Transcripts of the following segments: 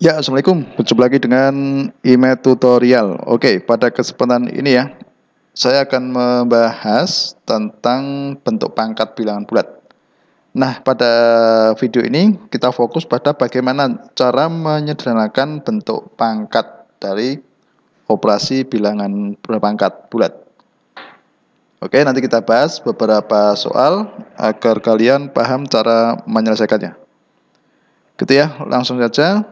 Ya, Assalamualaikum. Berjumpa lagi dengan IME Tutorial. Oke, pada kesempatan ini ya, saya akan membahas tentang bentuk pangkat bilangan bulat. Nah, pada video ini kita fokus pada bagaimana cara menyederhanakan bentuk pangkat dari operasi bilangan berpangkat bulat. Oke, nanti kita bahas beberapa soal agar kalian paham cara menyelesaikannya. Gitu ya, langsung saja.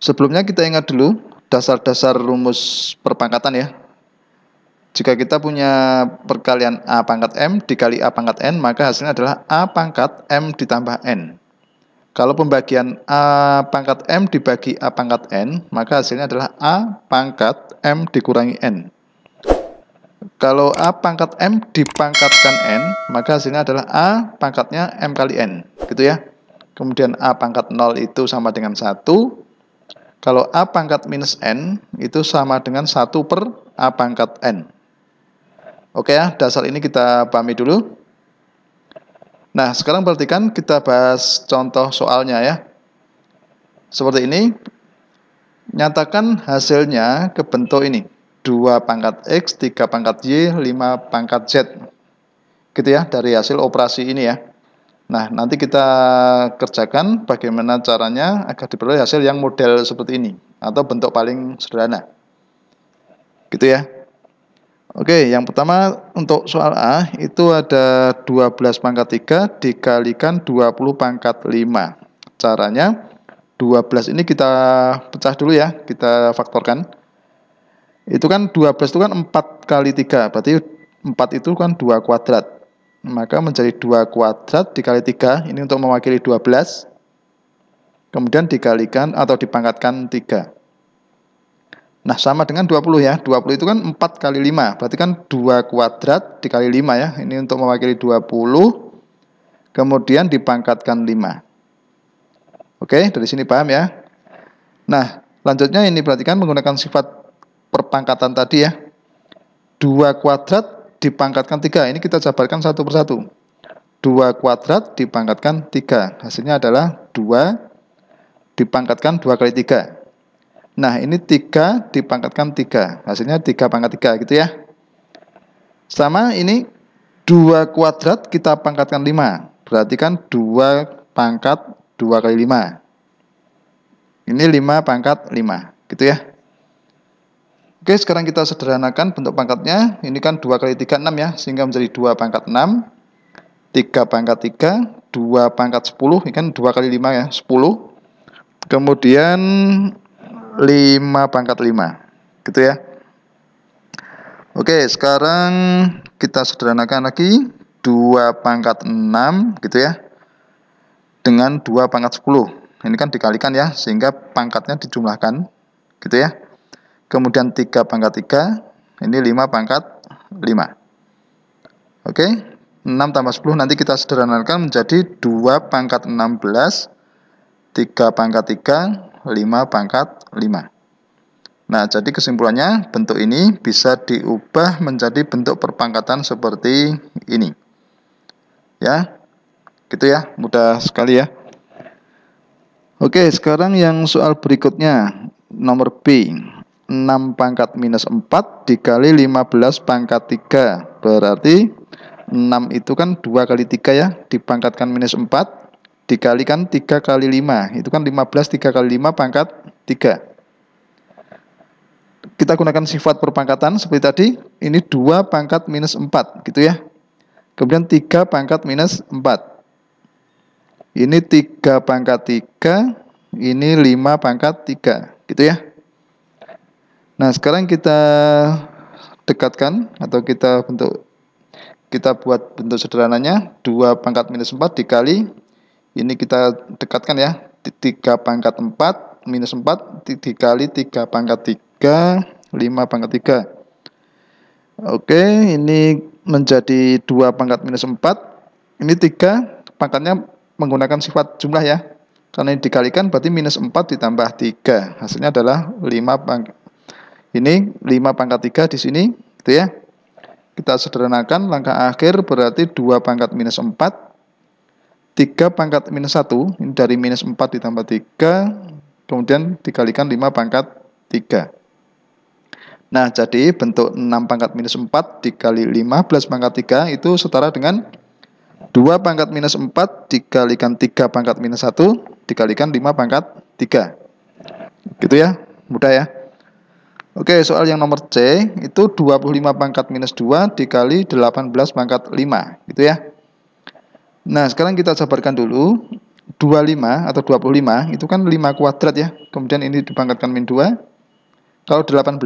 Sebelumnya kita ingat dulu dasar-dasar rumus perpangkatan ya. Jika kita punya perkalian A pangkat M dikali A pangkat N, maka hasilnya adalah A pangkat M ditambah N. Kalau pembagian A pangkat M dibagi A pangkat N, maka hasilnya adalah A pangkat M dikurangi N. Kalau A pangkat M dipangkatkan N, maka hasilnya adalah A pangkatnya M kali N. Gitu ya. Kemudian A pangkat 0 itu sama dengan 1. Kalau A pangkat minus N itu sama dengan 1 per A pangkat N. Oke ya, dasar ini kita pahami dulu. Nah, sekarang perhatikan kita bahas contoh soalnya ya. Seperti ini, nyatakan hasilnya ke bentuk ini. 2 pangkat X, 3 pangkat Y, 5 pangkat Z. Gitu ya, dari hasil operasi ini ya. Nah, nanti kita kerjakan bagaimana caranya agar diperoleh hasil yang model seperti ini atau bentuk paling sederhana. Gitu ya. Oke, yang pertama untuk soal A itu ada 12 pangkat 3 dikalikan 20 pangkat 5. Caranya 12 ini kita pecah dulu ya, kita faktorkan. Itu kan 12 itu kan 4 kali 3, berarti 4 itu kan 2 kuadrat. Maka menjadi 2 kuadrat dikali 3, ini untuk mewakili 12. Kemudian dikalikan atau dipangkatkan 3. Nah, sama dengan 20 ya. 20 itu kan 4 kali 5, berarti kan 2 kuadrat dikali 5 ya. Ini untuk mewakili 20, kemudian dipangkatkan 5. Oke, dari sini paham ya. Nah, lanjutnya ini perhatikan menggunakan sifat perpangkatan tadi ya. 2 kuadrat dipangkatkan 3, ini kita jabarkan satu persatu. 2 kuadrat dipangkatkan 3, hasilnya adalah 2 dipangkatkan 2 kali 3. Nah, ini 3 dipangkatkan 3, hasilnya 3 pangkat 3 gitu ya. Sama ini 2 kuadrat kita pangkatkan 5, berarti kan 2 pangkat 2 kali 5. Ini 5 pangkat 5, gitu ya. Oke, sekarang kita sederhanakan bentuk pangkatnya. Ini kan 2 kali 3, 6 ya, sehingga menjadi 2 pangkat 6, 3 pangkat 3, 2 pangkat 10, ini kan 2 kali 5 ya, 10. Kemudian 5 pangkat 5, gitu ya. Oke, sekarang kita sederhanakan lagi 2 pangkat 6, gitu ya, dengan 2 pangkat 10. Ini kan dikalikan ya, sehingga pangkatnya dijumlahkan, gitu ya. Kemudian 3 pangkat 3, ini 5 pangkat 5. Oke, 6 tambah 10 nanti kita sederhanakan menjadi 2 pangkat 16, 3 pangkat 3, 5 pangkat 5. Nah, jadi kesimpulannya bentuk ini bisa diubah menjadi bentuk perpangkatan seperti ini. Ya, gitu ya, mudah sekali ya. Oke, sekarang yang soal berikutnya, nomor B. 6 pangkat minus 4 dikali 15 pangkat 3. Berarti 6 itu kan 2 kali 3 ya, dipangkatkan minus 4, dikalikan 3 kali 5. Itu kan 15, 3 kali 5 pangkat 3. Kita gunakan sifat perpangkatan seperti tadi. Ini 2 pangkat minus 4, gitu ya. Kemudian 3 pangkat minus 4. Ini 3 pangkat 3, ini 5 pangkat 3, gitu ya. Nah, sekarang kita dekatkan atau kita buat bentuk sederhananya. 2 pangkat minus 4 dikali, ini kita dekatkan ya, 3 pangkat 4 minus 4 dikali 3 pangkat 3, 5 pangkat 3. Oke, ini menjadi 2 pangkat minus 4. Ini 3 pangkatnya menggunakan sifat jumlah ya. Karena ini dikalikan berarti minus 4 ditambah 3. Hasilnya adalah 5 pangkat. Ini 5 pangkat 3 di sini, gitu ya. Kita sederhanakan langkah akhir berarti 2 pangkat minus 4 3 pangkat minus 1, ini dari minus 4 ditambah 3, kemudian dikalikan 5 pangkat 3. Nah, jadi bentuk 6 pangkat minus 4 dikali 15 pangkat 3 itu setara dengan 2 pangkat minus 4 dikalikan 3 pangkat minus 1 dikalikan 5 pangkat 3. Gitu ya, mudah ya. Oke, soal yang nomor C itu 25 pangkat minus 2 dikali 18 pangkat 5, gitu ya. Nah, sekarang kita jabarkan dulu. 25 atau 25 itu kan 5 kuadrat ya. Kemudian ini dipangkatkan min 2. Kalau 18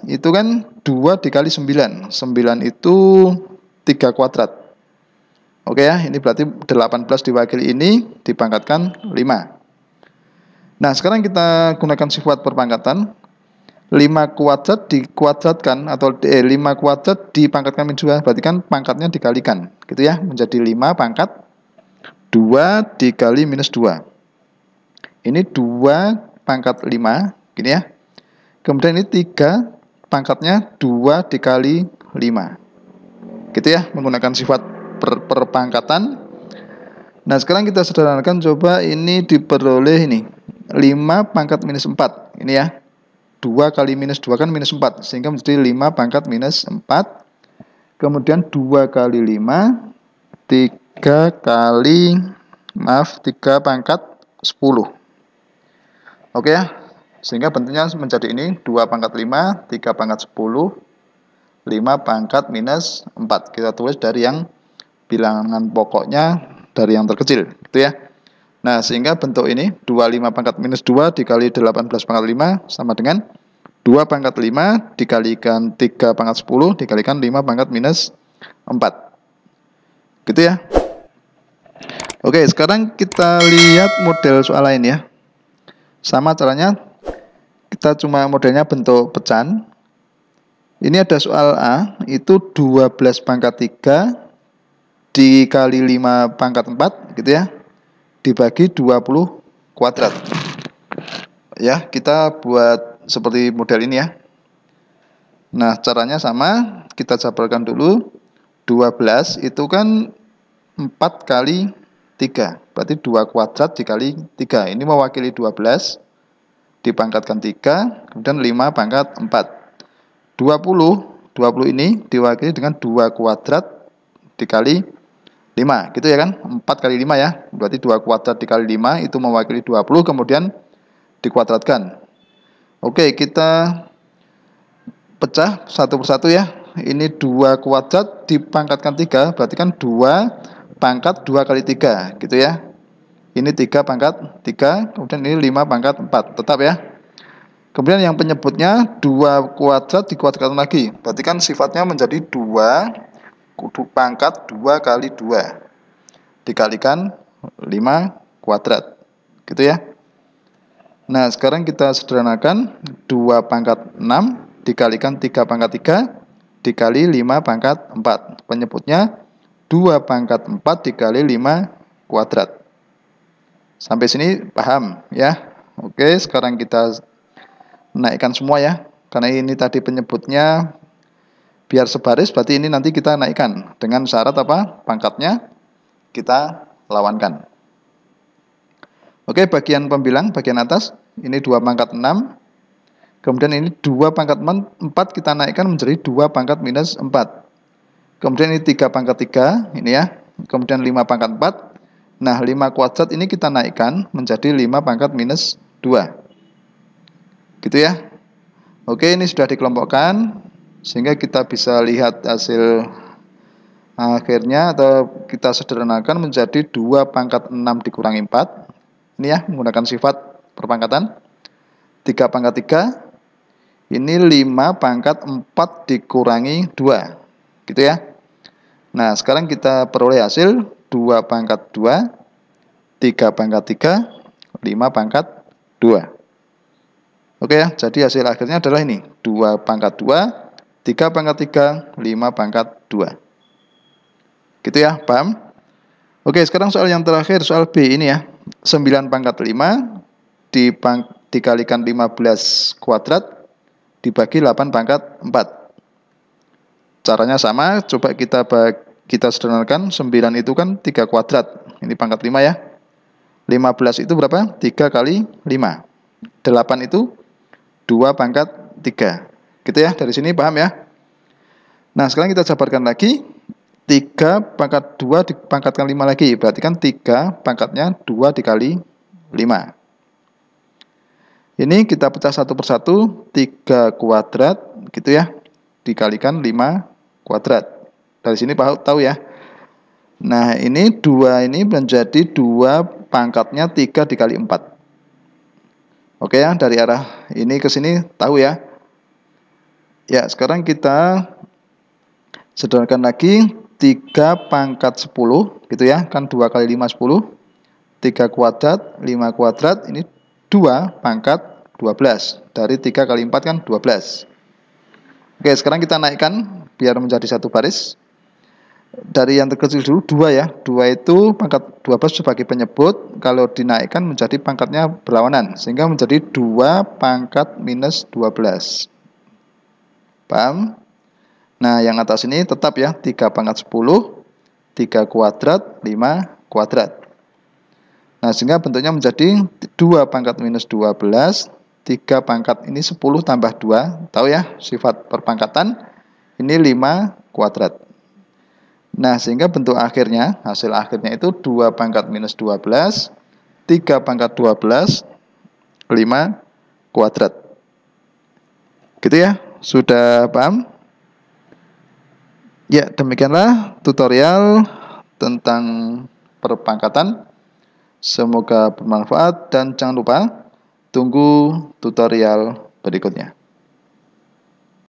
itu kan 2 dikali 9. 9 itu 3 kuadrat. Oke ya, ini berarti 18 diwakili ini dipangkatkan 5. Nah, sekarang kita gunakan sifat perpangkatan. 5 kuadrat dikuadratkan atau 5 kuadrat dipangkatkan min 2, berarti kan pangkatnya dikalikan. Gitu ya, menjadi 5 pangkat 2 dikali minus 2. Ini 2 pangkat 5, gini ya. Kemudian ini 3 pangkatnya 2 dikali 5. Gitu ya, menggunakan sifat perpangkatan. Nah, sekarang kita sederhanakan, coba ini diperoleh ini 5 pangkat minus 4. Ini ya, 2 kali minus 2 kan minus 4, sehingga menjadi 5 pangkat minus 4. Kemudian 2 kali 5, 3 pangkat 10. Oke ya, sehingga bentuknya menjadi ini 2 pangkat 5, 3 pangkat 10, 5 pangkat minus 4. Kita tulis dari yang bilangan pokoknya dari yang terkecil, gitu ya. Nah, sehingga bentuk ini 25 pangkat minus 2 dikali 18 pangkat 5 sama dengan 2 pangkat 5 dikalikan 3 pangkat 10 dikalikan 5 pangkat minus 4. Gitu ya. Oke, sekarang kita lihat model soal lain ya. Sama caranya, kita cuma modelnya bentuk pecahan. Ini ada soal A, itu 12 pangkat 3 dikali 5 pangkat 4, gitu ya, dibagi 20 kuadrat. Ya, kita buat seperti model ini ya. Nah, caranya sama, kita jabarkan dulu. 12 itu kan 4 kali 3, berarti 2 kuadrat dikali 3. Ini mewakili 12, dipangkatkan 3, kemudian 5 pangkat 4. 20 ini diwakili dengan 2 kuadrat dikali 5, gitu ya kan? 4 kali 5 ya, berarti 2 kuadrat dikali 5 itu mewakili 20, kemudian dikuadratkan. Oke, kita pecah satu persatu ya. Ini 2 kuadrat dipangkatkan 3, berarti kan 2 pangkat 2 kali 3, gitu ya. Ini 3 pangkat 3, kemudian ini 5 pangkat 4, tetap ya. Kemudian yang penyebutnya 2 kuadrat dikuadratkan lagi, berarti kan sifatnya menjadi 2 pangkat 2 kali 2 dikalikan 5 kuadrat, gitu ya. Nah, sekarang kita sederhanakan, 2 pangkat 6 dikalikan 3 pangkat 3 dikali 5 pangkat 4. Penyebutnya 2 pangkat 4 dikali 5 kuadrat. Sampai sini paham ya? Oke, sekarang kita naikkan semua ya, karena ini tadi penyebutnya biar sebaris, berarti ini nanti kita naikkan dengan syarat apa? Pangkatnya kita lawankan. Oke, bagian pembilang, bagian atas, ini 2 pangkat 6, kemudian ini 2 pangkat 4 kita naikkan menjadi 2 pangkat minus 4. Kemudian ini 3 pangkat 3, ini ya, kemudian 5 pangkat 4. Nah, 5 kuadrat ini kita naikkan menjadi 5 pangkat minus 2. Gitu ya. Oke, ini sudah dikelompokkan sehingga kita bisa lihat hasil akhirnya, atau kita sederhanakan menjadi 2 pangkat 6 dikurangi 4. Ini ya, menggunakan sifat perpangkatan. 3 pangkat 3, ini 5 pangkat 4 dikurangi 2. Gitu ya. Nah, sekarang kita peroleh hasil 2 pangkat 2, 3 pangkat 3, 5 pangkat 2. Oke ya, jadi hasil akhirnya adalah ini, 2 pangkat 2, 3 pangkat 3, 5 pangkat 2. Gitu ya, paham? Oke, sekarang soal yang terakhir, soal B ini ya. 9 pangkat 5 dikalikan 15 kuadrat dibagi 8 pangkat 4. Caranya sama, coba kita sederhanakan. 9 itu kan 3 kuadrat, Ini pangkat 5 ya. 15 itu berapa? 3 kali 5. 8 itu 2 pangkat 3. Gitu ya, dari sini paham ya? Nah, sekarang kita jabarkan lagi. 3 pangkat 2 dipangkatkan 5 lagi. Berarti kan 3 pangkatnya 2 dikali 5. Ini kita pecah satu persatu. 3 kuadrat gitu ya, dikalikan 5 kuadrat. Dari sini tahu ya. Nah, ini 2 ini menjadi 2 pangkatnya 3 dikali 4. Oke ya, dari arah ini ke sini tahu ya. Ya, sekarang kita sederhanakan lagi. 3 pangkat 10 gitu ya, kan 2 kali 5 10. 3 kuadrat, 5 kuadrat, ini 2 pangkat 12. Dari 3 kali 4 kan 12. Oke, sekarang kita naikkan biar menjadi satu baris. Dari yang terkecil dulu 2 ya. 2 itu pangkat 12 sebagai penyebut. Kalau dinaikkan menjadi pangkatnya berlawanan, sehingga menjadi 2 pangkat minus 12. Paham? Nah, yang atas ini tetap ya, 3 pangkat 10, 3 kuadrat, 5 kuadrat. Nah, sehingga bentuknya menjadi 2 pangkat minus 12, 3 pangkat ini 10 tambah 2. Tahu ya, sifat perpangkatan. Ini 5 kuadrat. Nah, sehingga bentuk akhirnya, hasil akhirnya itu 2 pangkat minus 12, 3 pangkat 12, 5 kuadrat. Gitu ya, sudah paham? Ya, demikianlah tutorial tentang perpangkatan. Semoga bermanfaat dan jangan lupa tunggu tutorial berikutnya.